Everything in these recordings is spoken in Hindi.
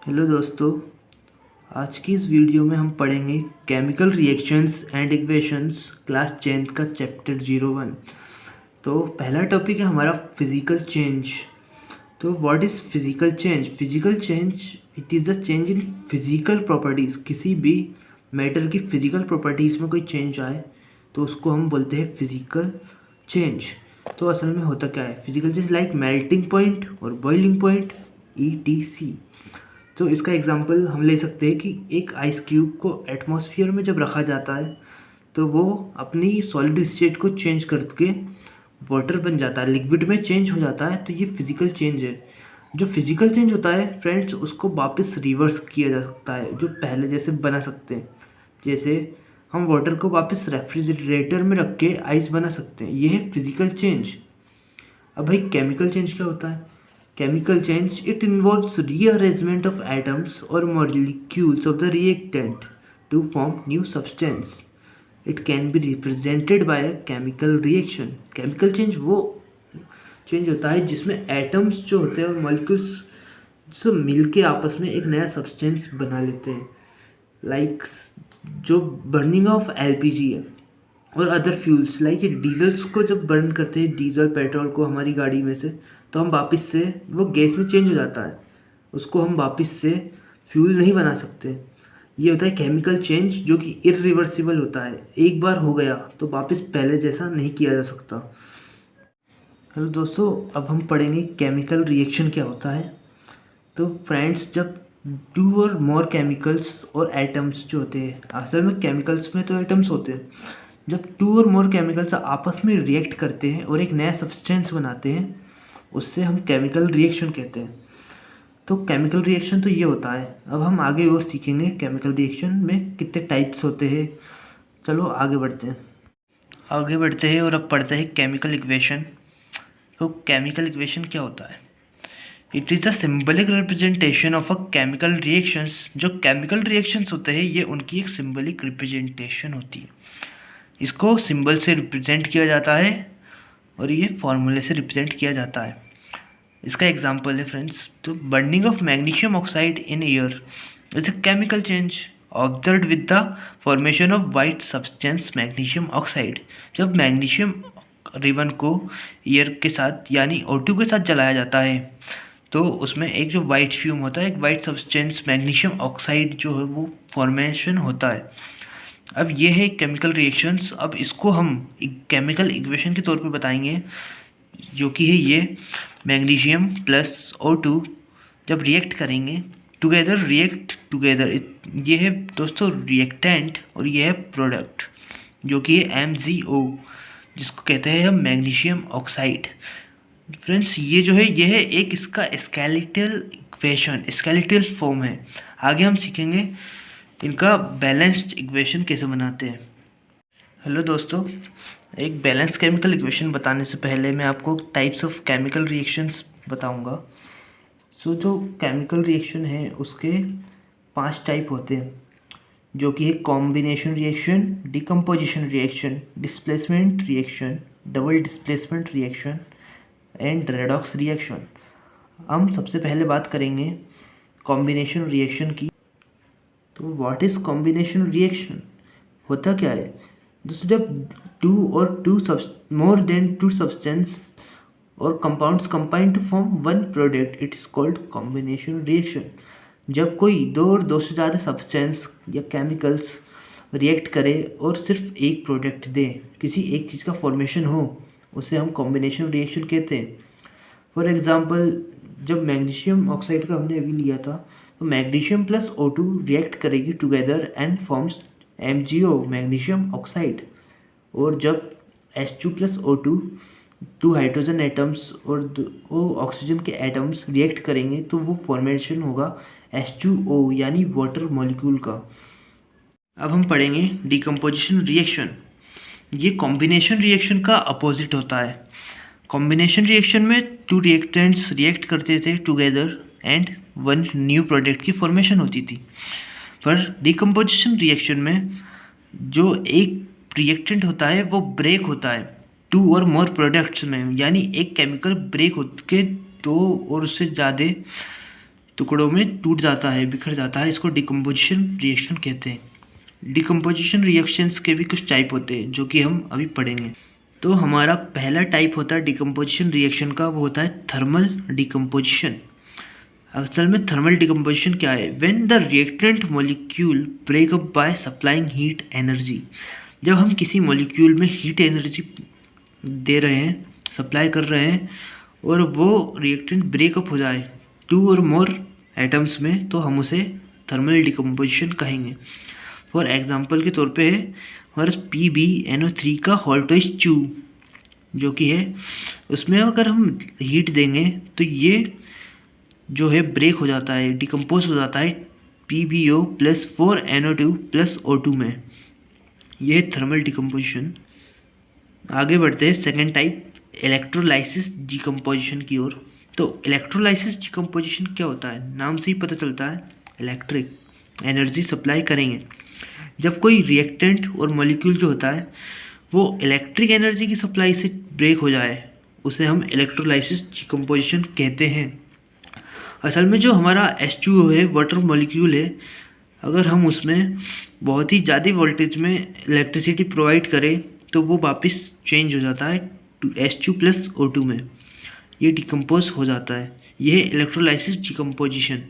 हेलो दोस्तों, आज की इस वीडियो में हम पढ़ेंगे chemical reactions and equations class 10th का चैप्टर 01। तो पहला टॉपिक है हमारा फिजिकल चेंज। तो what is physical change? Physical change it is the change in physical properties. किसी भी मैटर की फिजिकल प्रॉपर्टीज़ में कोई चेंज आए तो उसको हम बोलते हैं फिजिकल चेंज। तो असल में होता क्या है? Physical change like melting point और बॉइलिंग पॉइंट ETC। तो इसका एग्जांपल हम ले सकते हैं कि एक आइस क्यूब को एटमॉस्फेयर में जब रखा जाता है तो वो अपनी सॉलिड स्टेट को चेंज करके वाटर बन जाता है, लिक्विड में चेंज हो जाता है। तो ये फिजिकल चेंज है। जो फिजिकल चेंज होता है फ्रेंड्स, उसको वापस रिवर्स किया जा सकता है, जो पहले जैसे बना सकते हैं। जैसे हम वाटर को वापस रेफ्रिजरेटर में रख के आइस बना सकते हैं। ये है फिजिकल चेंज। अब भाई केमिकल चेंज क्या होता है? Chemical change, it involves rearrangement of atoms or molecules of the reactant to form new substance. It can be represented by a chemical reaction. Chemical change वो चेंज होता है जिसमें एटम्स जो होते हैं और मॉलिक्यूल्स सब मिलके आपस में एक नया सब्सटेंस बना लेते हैं। लाइक जो बर्निंग ऑफ LPG है और अदर फ्यूल्स, लाइक डीजल्स को जब बर्न करते हैं, डीजल पेट्रोल को हमारी गाड़ी में से, तो हम वापस से वो गैस में चेंज हो जाता है। उसको हम वापस से फ्यूल नहीं बना सकते। ये होता है केमिकल चेंज, जो कि इरिवर्सिबल होता है। एक बार हो गया तो वापस पहले जैसा नहीं किया जा सकता। हेलो दोस्तों, अब हम पढ़ेंगे केमिकल रिएक्शन क्या होता है। तो फ्रेंड्स, जब टू और मोर केमिकल्स और एटम्स जो होते हैं, असल में केमिकल्स में तो एटम्स होते हैं, जब टू और मोर केमिकल्स आपस में रिएक्ट करते हैं और एक नया सब्सटेंस बनाते हैं, उससे हम केमिकल रिएक्शन कहते हैं। तो केमिकल रिएक्शन तो ये होता है। अब हम आगे और सीखेंगे केमिकल रिएक्शन में कितने टाइप्स होते हैं। चलो आगे बढ़ते हैं और अब पढ़ते हैं केमिकल इक्वेशन। तो केमिकल इक्वेशन क्या होता है? It is the symbolic representation of a chemical reactions. जो केमिकल रिएक्शंस होते हैं ये उनकी एक सिंबलिक रिप्रेजेंटेशन होती है। इसको सिंबल से रिप्रेजेंट किया जाता है और ये फॉर्मूले से रिप्रेजेंट किया जाता है। इसका एग्जांपल है फ्रेंड्स, तो burning of magnesium oxide in air is a chemical change observed with the formation of white substance magnesium oxide. जब मैग्नीशियम रिबन को एयर के साथ यानी O2 के साथ जलाया जाता है तो उसमें एक जो वाइट फ्यूम होता है, एक वाइट सब्सटेंस मैग्नीशियम ऑक्साइड जो है वो फॉर्मेशन होता है। अब ये है केमिकल रिएक्शंस। अब इसको हम एक केमिकल इक्वेशन के तौर पे बताएंगे, जो कि है ये मैग्नीशियम प्लस O2 जब रिएक्ट करेंगे टुगेदर, रिएक्ट टुगेदर, ये है दोस्तों रिएक्टेंट और ये है प्रोडक्ट, जो कि है MgO, जिसको कहते हैं हम मैग्नीशियम ऑक्साइड। फ्रेंड्स, ये जो है ये है एक इसका स्केलेटल इक्वेशन, स्केलेटल फॉर्म है। आगे हम सीखेंगे इनका बैलेंस्ड इक्वेशन कैसे बनाते हैं। हेलो दोस्तों, एक बैलेंस केमिकल इक्वेशन बताने से पहले मैं आपको टाइप्स ऑफ केमिकल रिएक्शंस बताऊंगा। जो केमिकल रिएक्शन है उसके 5 टाइप होते हैं, जो कि है combination reaction, decomposition reaction, displacement reaction, double displacement reaction and redox reaction. हम सबसे पहले बात करेंगे कॉम्बिनेशन रिएक्शन की। तो व्हाट इज़ कॉम्बिनेशन रिएक्शन? होता क्या है दोस्तों? जब टू और मोर देन टू सब्सटेंस और compounds combine to form one product, it is called combination reaction. जब कोई दो और दो से ज़्यादा सब्सटेंस या केमिकल्स रिएक्ट करे और सिर्फ एक प्रोडक्ट दे, किसी एक चीज़ का फॉर्मेशन हो, उसे हम कॉम्बिनेशन रिएक्शन कहते हैं। फॉर एग्जांपल, जब मैग्नीशियम ऑक्साइड का हमने अभी लिया था, तो मैग्नीशियम प्लस O2 रिएक्ट करेगी together and forms MgO, magnesium oxide. और जब H2 plus O2, 2 hydrogen atoms और 2 ऑक्सीजन के एटम्स रिएक्ट करेंगे तो वो फॉर्मेशन होगा H2O यानी वाटर मॉलिक्यूल का। अब हम पढ़ेंगे डिकम्पोजिशन रिएक्शन। ये कॉम्बिनेशन रिएक्शन का अपोजिट होता है। कॉम्बिनेशन रिएक्शन में 2 रिएक्टेंट्स रिएक्ट करते थे टुगेदर एंड 1 न्यू प्रोडक्ट की फॉर्मेशन होती थी। पर डिकम्पोजिशन रिएक्शन में जो एक रिएक्टेंट होता है वो ब्रेक होता है 2 और मोर प्रोडक्ट्स में, यानी एक केमिकल ब्रेक होकर 2 और उससे ज़्यादा टुकड़ों में टूट जाता है, बिखर जाता है। इसको डिकम्पोजिशन रिएक्शन कहते हैं। डिकम्पोजिशन रिएक्शंस के भी कुछ टाइप होते हैं जो कि हम अभी पढ़ेंगे। तो हमारा पहला टाइप होता है डिकम्पोजिशन रिएक्शन का, वो होता है थर्मल डिकम्पोजिशन। असल में थर्मल डिकम्पोजिशन क्या है? When the reactant molecule break up by supplying heat energy. जब हम किसी मॉलिक्यूल में हीट एनर्जी दे रहे हैं, सप्लाई कर रहे हैं, और वो रिएक्टेंट ब्रेकअप हो जाए 2 और मोर एटम्स में, तो हम उसे थर्मल डिकम्पोजिशन कहेंगे। फॉर एग्जांपल के तौर पे है हमारे PbNO3 का Haltose 2 जो कि है, उसमें अगर हम हीट देंगे तो ये जो है ब्रेक हो जाता है, डिकम्पोज हो जाता है PbO + 4NO2 + O2 में। ये है थर्मल डिकम्पोजिशन। आगे बढ़ते हैं सेकेंड टाइप, इलेक्ट्रोलाइसिस डिकम्पोजिशन की ओर। तो इलेक्ट्रोलाइसिस डिकम्पोजिशन क्या होता है? नाम से ही पता चलता है, इलेक्ट्रिक एनर्जी सप्लाई करेंगे। जब कोई रिएक्टेंट और मॉलिक्यूल जो होता है वो इलेक्ट्रिक एनर्जी की सप्लाई से ब्रेक हो जाए, उसे हम इलेक्ट्रोलाइसिस डिकम्पोजिशन कहते हैं। असल में जो हमारा H2O है, वाटर मॉलिक्यूल है, अगर हम उसमें बहुत ही ज़्यादा वोल्टेज में इलेक्ट्रिसिटी प्रोवाइड करें तो वो वापस चेंज हो जाता है H2 + O2 में, ये डिकम्पोज हो जाता है। ये है इलेक्ट्रोलाइसिस डिकम्पोजिशन।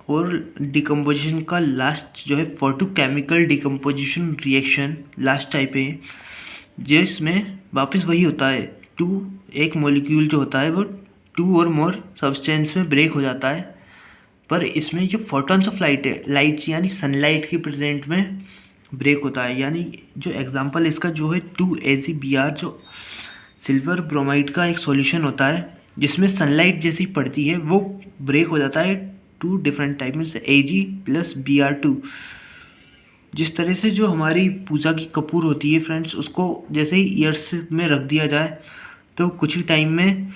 और डिकम्पोजिशन का लास्ट जो है photochemical decomposition reaction last type है, जिसमें वापस वही होता है, एक मॉलिक्यूल जो होता है वो 2 और मोर सब्सटेंस में ब्रेक हो जाता है, पर इसमें जो फोटॉन्स ऑफ लाइट है, लाइट्स यानी सनलाइट की प्रेजेंट में ब्रेक होता है। यानी जो एग्जांपल इसका जो है 2AgBr, जो सिल्वर ब्रोमाइड का एक सॉल्यूशन होता है जिसमें सनलाइट जैसी पड़ती है, वो ब्रेक हो जाता है 2 डिफरेंट टाइप में से Ag + Br2। जिस तरह से जो हमारी पूजा की कपूर होती है फ्रेंड्स, उसको जैसे ही ईयर्स में रख दिया जाए तो कुछ ही टाइम में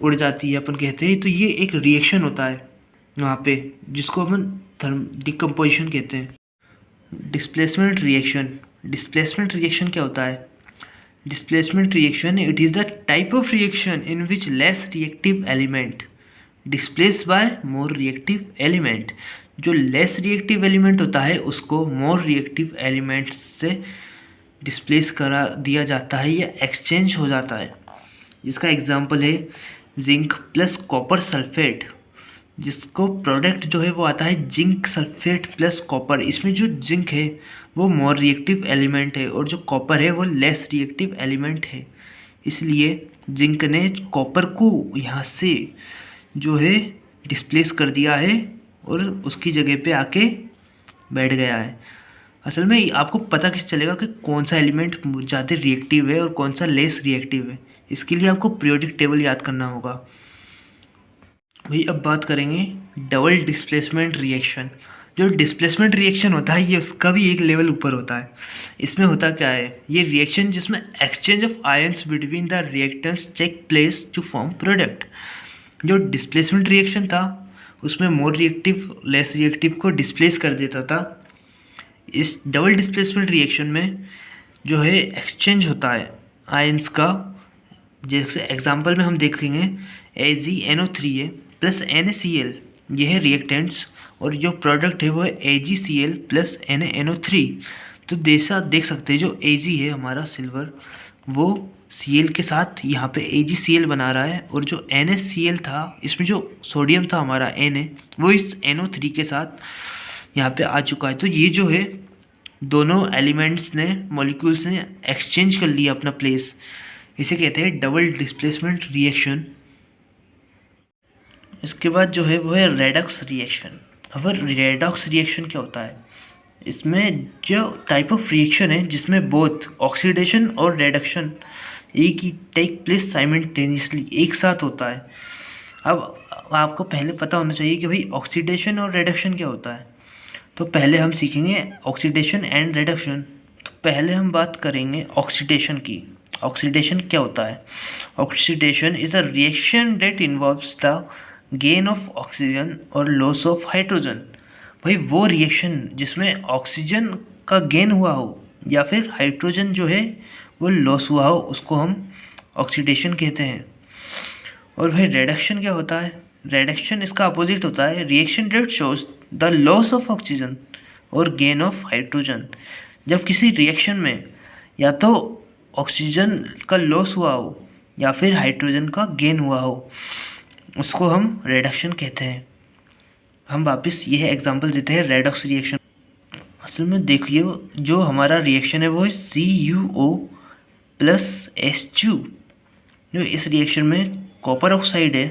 उड़ जाती है, अपन कहते हैं। तो ये एक रिएक्शन होता है वहाँ पे, जिसको अपन डिकम्पोजिशन कहते हैं। Displacement reaction. डिस्प्लेसमेंट रिएक्शन क्या होता है? Displacement reaction, it is the type of reaction in which less reactive element displace bye more reactive element. जो लेस रिएक्टिव एलिमेंट होता है उसको मोर रिएक्टिव एलिमेंट से डिस्प्लेस करा दिया जाता है या एक्सचेंज हो जाता है। जिसका एग्जांपल है जिंक + कॉपर सल्फेट, जिसको प्रोडक्ट जो है वो आता है जिंक सल्फेट + कॉपर। इसमें जो जिंक है वो मोर रिएक्टिव एलिमेंट है और जो कॉपर है वो लेस रिएक्टिव एलिमेंट है। इसलिए जिंक ने कॉपर को यहाँ से जो है डिस्प्लेस कर दिया है और उसकी जगह पे आके बैठ गया है। असल में आपको पता किस चलेगा कि कौन सा एलिमेंट ज़्यादा रिएक्टिव है और कौन सा लेस रिएक्टिव है? इसके लिए आपको पीरियोडिक टेबल याद करना होगा। भाई अब बात करेंगे डबल डिस्प्लेसमेंट रिएक्शन। जो डिस्प्लेसमेंट रिएक्शन होता है ये उसका भी एक लेवल ऊपर होता है। इसमें होता क्या है? ये रिएक्शन जिसमें exchange of ions between the reactants take place to form product. जो डिस्प्लेसमेंट रिएक्शन था उसमें मोर रिएक्टिव लेस रिएक्टिव को डिस्प्लेस कर देता था। इस डबल डिस्प्लेसमेंट रिएक्शन में जो है एक्सचेंज होता है आयंस का। जैसे एग्जांपल में हम देखेंगे AgNO3 + NaCl, ये है रिएक्टेंट्स, और जो प्रोडक्ट है वो है AgCl + NaNO3। तो जैसा देख सकते हैं जो Ag है हमारा सिल्वर, वो Cl के साथ यहाँ पे AgCl बना रहा है, और जो NaCl था इसमें जो सोडियम था हमारा Na, वो इस NO3 के साथ यहाँ पे आ चुका है। तो ये जो है दोनों एलिमेंट्स ने, मॉलिक्यूल्स ने एक्सचेंज कर लिया अपना प्लेस। इसे कहते हैं डबल डिस्प्लेसमेंट रिएक्शन। इसके बाद जो है वो है रेडॉक्स रिएक्शन। अब रेडॉक्स रिएक्शन क्या होता है? इसमें जो टाइप ऑफ रिएक्शन है जिसमें बोथ ऑक्सीडेशन और रिडक्शन एक ही टेक प्लेस साइमल्टेनियसली, एक साथ होता है। अब आपको पहले पता होना चाहिए कि भाई ऑक्सीडेशन और रिडक्शन क्या होता है। तो पहले हम सीखेंगे ऑक्सीडेशन एंड रिडक्शन। तो पहले हम बात करेंगे ऑक्सीडेशन की। ऑक्सीडेशन क्या होता है? Oxidation is a reaction that involves the gain of oxygen और लॉस ऑफ हाइड्रोजन। भाई वो रिएक्शन जिसमें ऑक्सीजन का गेन हुआ हो या फिर हाइड्रोजन जो है वो लॉस हुआ हो, उसको हम ऑक्सीडेशन कहते हैं। और भाई रिडक्शन क्या होता है? रेडक्शन इसका अपोजिट होता है। Reaction rate shows the loss of oxygen और गेन ऑफ हाइड्रोजन। जब किसी रिएक्शन में या तो ऑक्सीजन का लॉस हुआ हो या फिर हाइड्रोजन का गेन हुआ हो, उसको हम रेडक्शन कहते हैं। हम वापस यह एग्जांपल देते हैं रेडॉक्स रिएक्शन। असल में देखिए, जो हमारा रिएक्शन है वो है CuO प्लस H2। जो इस रिएक्शन में कॉपर ऑक्साइड है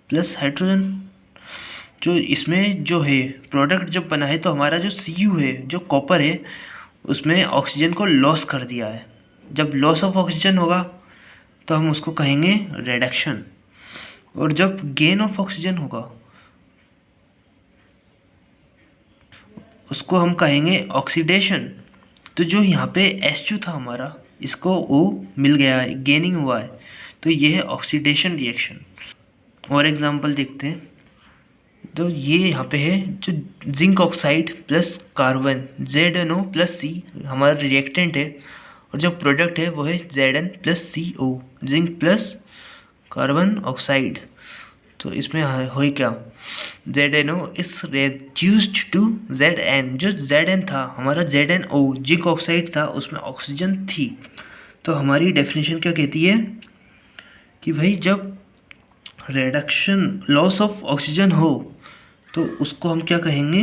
प्लस हाइड्रोजन, जो इसमें जो है प्रोडक्ट जब बना है तो हमारा जो Cu है, जो कॉपर है, उसमें ऑक्सीजन को लॉस कर दिया है। जब लॉस ऑफ ऑक्सीजन होगा तो हम उसको कहेंगे रेडक्शन, और जब गेन ऑफ ऑक्सीजन होगा उसको हम कहेंगे ऑक्सीडेशन। तो जो यहाँ पे H2 था हमारा, इसको O मिल गया है, गेनिंग हुआ है, तो ये है ऑक्सीडेशन रिएक्शन। और एग्जांपल देखते हैं। तो ये यहाँ पे है जो zinc oxide plus carbon ZnO plus C हमारा रिएक्टेंट है, और जो प्रोडक्ट है वो है Zn plus CO, zinc plus carbon oxide. तो इसमें हो क्या, ZnO is reduced to Zn। जो Zn था हमारा ZnO जिंक ऑक्साइड था, उसमें ऑक्सीजन थी। तो हमारी डेफिनेशन क्या कहती है कि भाई जब रेडक्शन लॉस ऑफ ऑक्सीजन हो तो उसको हम क्या कहेंगे,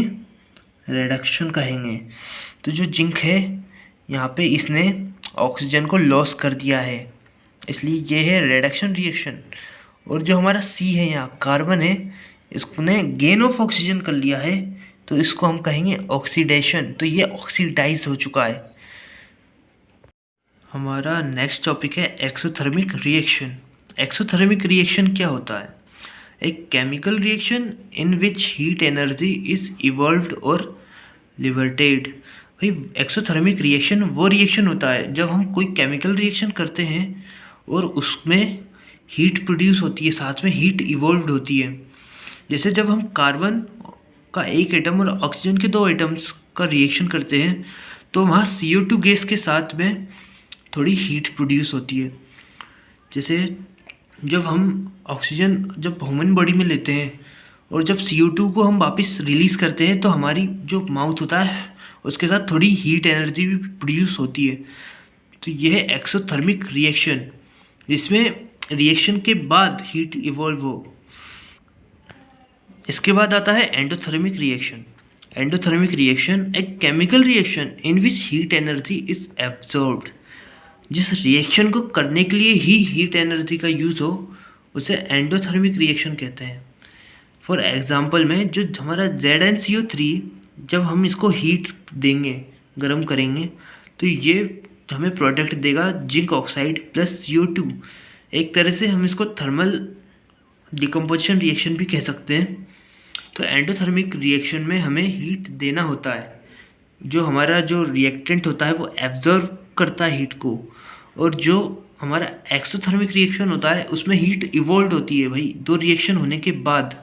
रेडक्शन कहेंगे। तो जो जिंक है यहाँ पे इसने ऑक्सीजन को लॉस कर दिया है, इसलिए ये है रेडक्शन रिएक्शन। और जो हमारा C है यहाँ कार्बन है, इसने गेन ऑफ ऑक्सीजन कर लिया है, तो इसको हम कहेंगे ऑक्सीडेशन। तो ये ऑक्सीडाइज हो चुका है। हमारा नेक्स्ट टॉपिक है एक्सोथर्मिक रिएक्शन। एक्सोथर्मिक रिएक्शन क्या होता है? एक chemical reaction in which heat energy is evolved और लिबर्टेड। भाई एक्सोथर्मिक रिएक्शन वो रिएक्शन होता है जब हम कोई केमिकल रिएक्शन करते हैं और उसमें हीट प्रोड्यूस होती है, साथ में हीट इवॉल्व्ड होती है। जैसे जब हम कार्बन का एक एटम और ऑक्सीजन के दो एटम्स का रिएक्शन करते हैं तो वहाँ CO2 गैस के साथ में थोड़ी हीट प्रोड्यूस होती है। जैसे जब हम ऑक्सीजन जब ह्यूमन बॉडी में लेते हैं और जब CO2 को हम वापस रिलीज़ करते हैं तो हमारी जो माउथ होता है उसके साथ थोड़ी हीट एनर्जी भी प्रोड्यूस होती है। तो यह है एक्सोथर्मिक रिएक्शन, जिसमें रिएक्शन के बाद हीट इवॉल्व हो। इसके बाद आता है एंडोथर्मिक रिएक्शन। एंडोथर्मिक रिएक्शन एक chemical reaction in which heat energy is absorbed. जिस रिएक्शन को करने के लिए ही हीट एनर्जी का यूज़ हो उसे एंडोथर्मिक रिएक्शन कहते हैं। फॉर एग्जांपल में जो हमारा ZnCO3, जब हम इसको हीट देंगे, गर्म करेंगे, तो ये हमें प्रोडक्ट देगा जिंक ऑक्साइड प्लस CO2। एक तरह से हम इसको थर्मल डिकम्पोजिशन रिएक्शन भी कह सकते हैं। तो एंडोथर्मिक रिएक्शन में हमें हीट देना होता है। जो हमारा जो रिएक्टेंट होता है वो एब्जॉर्व करता है हीट को, और जो हमारा एक्सोथर्मिक रिएक्शन होता है उसमें हीट इवॉल्व होती है भाई दो रिएक्शन होने के बाद।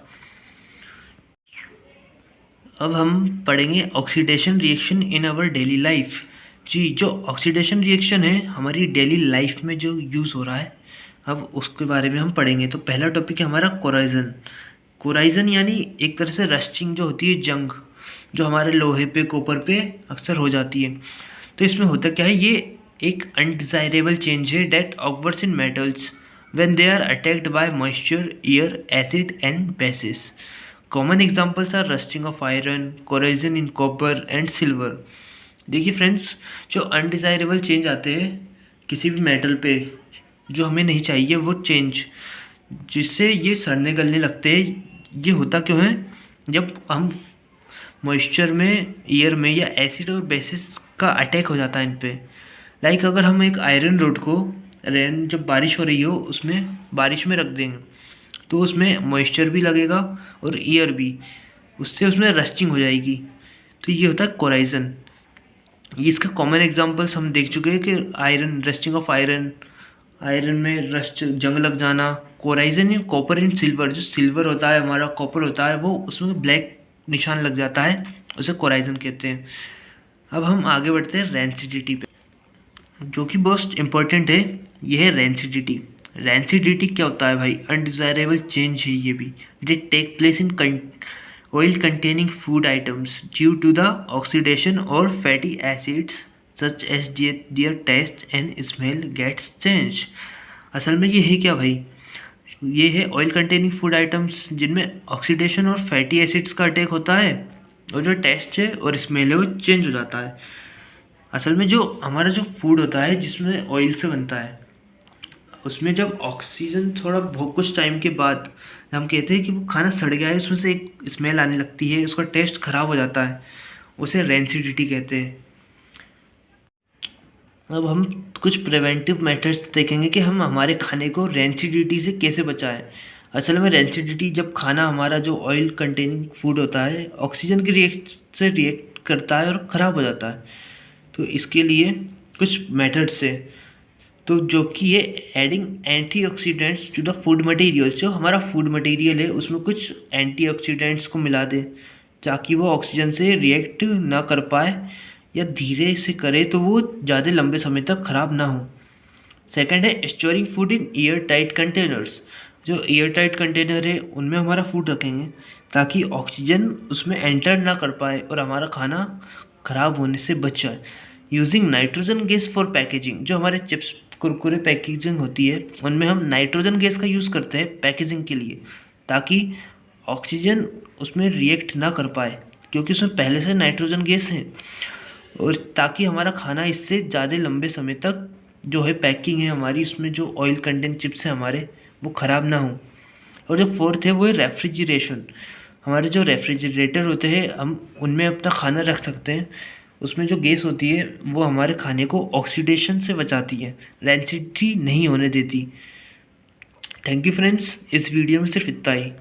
अब हम पढ़ेंगे oxidation reaction in our daily life. जी, जो ऑक्सीडेशन रिएक्शन है हमारी डेली लाइफ में जो यूज़ हो रहा है, अब उसके बारे में हम पढ़ेंगे। तो पहला टॉपिक है हमारा कोराइजन। कोराइजन यानी एक तरह से रस्टिंग जो होती है, जंग जो हमारे लोहे पे, कॉपर पे अक्सर हो जाती है। तो इसमें होता क्या है, ये एक अनडिज़ायरेबल चेंज है that occurs in metals when they are attacked by moisture, air, acid and bases. Common examples are rusting of iron, corrosion in copper and silver. देखिए फ्रेंड्स, जो अनडिज़ायरेबल चेंज आते हैं किसी भी मेटल पे जो हमें नहीं चाहिए, वो चेंज जिससे ये सड़ने गलने लगते हैं, ये होता क्यों है? जब हम मॉइस्चर में, एयर में या एसिड और बेसिस का अटैक हो जाता है इन पे। लाइक अगर हम एक आयरन रोड को रेन जब बारिश हो रही हो उसमें बारिश में रख देंगे तो उसमें मॉइस्चर भी लगेगा और एयर भी, उससे उसमें रस्टिंग हो जाएगी। तो ये होता है कोराइजन। इसका कॉमन एग्जांपल्स हम देख चुके हैं कि iron, rusting of iron, iron में रस्ट, जंग लग जाना। कोराइजन इन कॉपर एंड सिल्वर, जो सिल्वर होता है हमारा, कॉपर होता है, वो उसमें ब्लैक निशान लग जाता है, उसे कोराइजन कहते हैं। अब हम आगे बढ़ते हैं रेंसिडिटी पे, जो कि मोस्ट इम्पॉर्टेंट है। यह है रेंसिडिटी। रैंसिडिटी क्या होता है भाई? अनडिजायरेबल चेंज है ये भी। Did take place in oil containing food items due to the oxidation और fatty acids such as their taste and smell gets change. असल में ये है क्या भाई? ये है ऑयल कंटेनिंग फूड आइटम्स जिनमें ऑक्सीडेशन और फैटी एसिड्स का अटैक होता है, और जो टेस्ट है और स्मेल है वो चेंज हो जाता है। असल में जो हमारा जो फूड होता है जिसमें ऑयल से बनता है, उसमें जब ऑक्सीजन थोड़ा बहुत कुछ टाइम के बाद हम कहते हैं कि वो खाना सड़ गया है, उसमें से एक स्मेल आने लगती है, उसका टेस्ट ख़राब हो जाता है, उसे रेंसिडिटी कहते हैं। अब हम कुछ प्रिवेंटिव मेथड्स देखेंगे कि हम हमारे खाने को रेंसिडिटी से कैसे बचाएं। असल में रेंसिडिटी जब खाना हमारा जो ऑयल कंटेनिंग फूड होता है ऑक्सीजन के रिएक्ट करता है और ख़राब हो जाता है, तो इसके लिए कुछ मेथड्स है। तो जो कि ये adding antioxidants to the food material, जो हमारा फूड मटेरियल है उसमें कुछ एंटीऑक्सीडेंट्स को मिला दें ताकि वो ऑक्सीजन से रिएक्ट ना कर पाए, या धीरे से करे तो वो ज़्यादा लंबे समय तक ख़राब ना हो। सेकंड है storing food in air tight containers. जो एयर टाइट कंटेनर है उनमें हमारा फूड रखेंगे ताकि ऑक्सीजन उसमें एंटर ना कर पाए और हमारा खाना ख़राब होने से बच जाए। Using nitrogen gas for packaging, जो हमारे चिप्स कुरकुरे पैकेजिंग होती है उनमें हम नाइट्रोजन गैस का यूज़ करते हैं पैकेजिंग के लिए, ताकि ऑक्सीजन उसमें रिएक्ट ना कर पाए क्योंकि उसमें पहले से नाइट्रोजन गैस है, और ताकि हमारा खाना इससे ज़्यादा लंबे समय तक जो है पैकिंग है हमारी उसमें जो ऑयल कंटेंट चिप्स हैं हमारे वो ख़राब ना हो। और जो फोर्थ है वो है रेफ्रिजरेशन। हमारे जो रेफ्रिजरेटर होते हैं हम उनमें अपना खाना रख सकते हैं, उसमें जो गैस होती है वो हमारे खाने को ऑक्सीडेशन से बचाती है, रेंसिडिटी नहीं होने देती। थैंक यू फ्रेंड्स, इस वीडियो में सिर्फ इतना ही।